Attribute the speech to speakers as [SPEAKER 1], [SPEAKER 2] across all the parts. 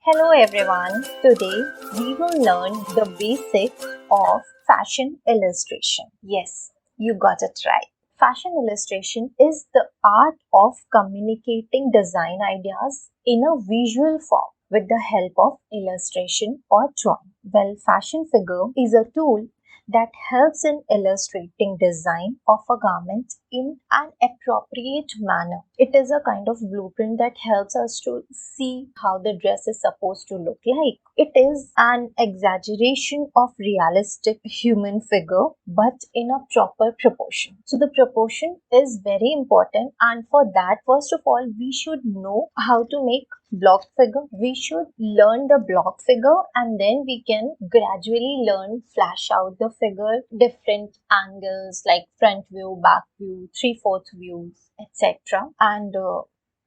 [SPEAKER 1] Hello everyone, today we will learn the basics of fashion illustration. Yes, you got it right. Fashion illustration is the art of communicating design ideas in a visual form with the help of illustration or drawing. Well, fashion figure is a tool that helps in illustrating design of a garment in an appropriate manner. It is a kind of blueprint that helps us to see how the dress is supposed to look like. It is an exaggeration of realistic human figure but in a proper proportion. So the proportion is very important, and for that, first of all, we should know how to make block figure. We should learn the block figure and then we can gradually learn flash out the figure, different angles like front view, back view, 3/4 views, etc. and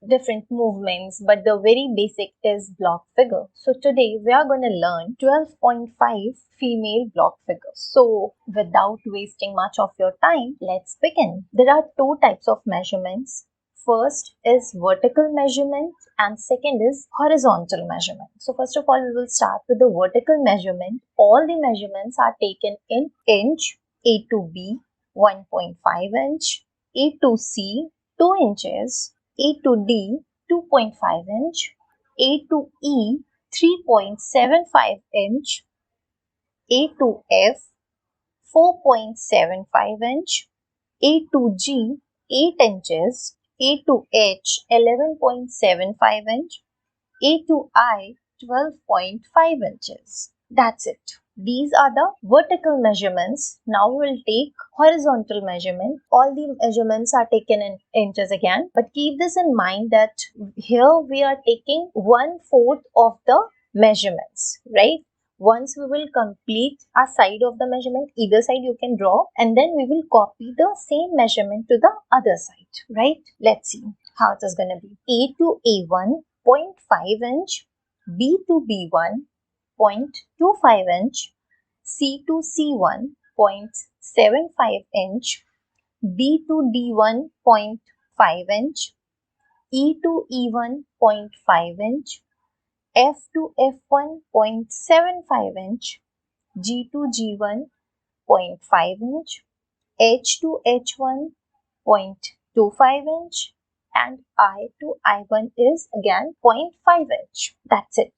[SPEAKER 1] different movements, but the very basic is block figure. So today we are going to learn 12.5 female block figure. So without wasting much of your time, let's begin. There are two types of measurements. First is vertical measurement and second is horizontal measurement. So first of all, we will start with the vertical measurement. All the measurements are taken in inch, A to B 1.5 inch, A to C 2 inches, A to D 2.5 inch, A to E 3.75 inch, A to F 4.75 inch, A to G 8 inches, A to H 11.75 inch, A to I 12.5 inches. That's it. These are the vertical measurements. Now we will take horizontal measurement. All the measurements are taken in inches again. But keep this in mind that here we are taking 1/4 of the measurements, right? Once we will complete a side of the measurement, either side you can draw, and then we will copy the same measurement to the other side, right? Let's see how it is going to be. A to A1 0.5 inch, B to B1 0.25 inch, C to C1 0.75 inch, D to D1 0.5 inch, E to E1 0.5 inch, F to F1 0.75 inch, G to G1 0.5 inch, H to H1 0.25 inch, and I to I1 is again 0.5 inch. That's it.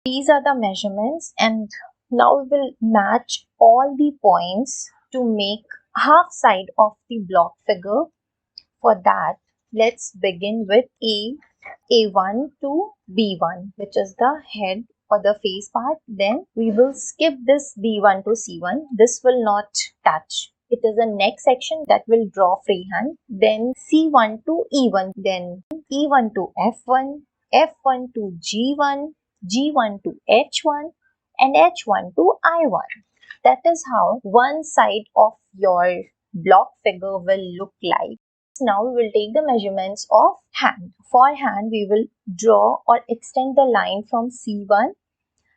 [SPEAKER 1] These are the measurements, and now we will match all the points to make half side of the block figure. For that, let's begin with A1 to B1, which is the head or the face part. Then we will skip this B1 to C1. This will not touch. It is a neck section that will draw freehand. Then C1 to E1. Then E1 to F1, F1 to G1, G1 to H1, and H1 to I1. That is how one side of your block figure will look like. Now we will take the measurements of hand. For hand, we will draw or extend the line from C1,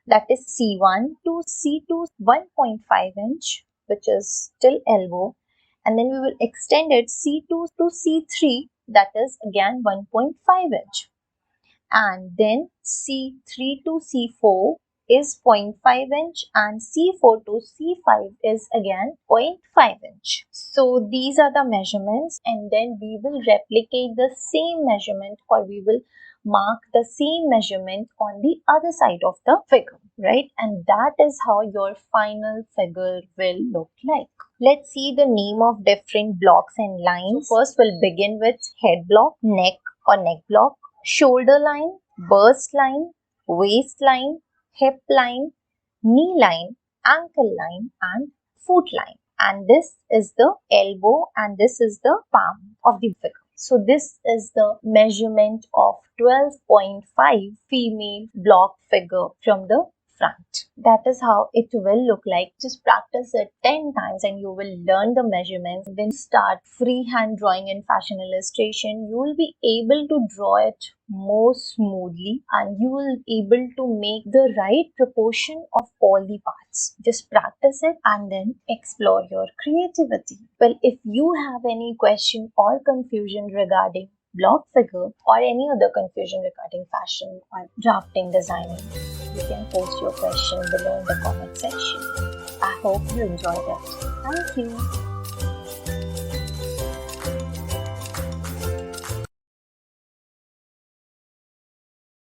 [SPEAKER 1] that is C1 to C2 1.5 inch, which is till elbow, and then we will extend it C2 to C3, that is again 1.5 inch, and then C3 to C4 is 0.5 inch and C4 to C5 is again 0.5 inch. So these are the measurements, and then we will replicate the same measurement, or we will mark the same measurement on the other side of the figure, right? And that is how your final figure will look like. Let's see the name of different blocks and lines. So first we'll begin with head block, neck or neck block, shoulder line, burst line, waist line, hip line, knee line, ankle line, and foot line. And this is the elbow and this is the palm of the figure. So this is the measurement of 12.5 female block figure from the front. That is how it will look like. Just practice it 10 times and you will learn the measurements. Then start freehand drawing in fashion illustration. You will be able to draw it more smoothly and you will be able to make the right proportion of all the parts. Just practice it and then explore your creativity. Well, if you have any question or confusion regarding block figure, or any other confusion regarding fashion or drafting designing, you can post your question below in the comment section. I hope you enjoyed it. Thank you.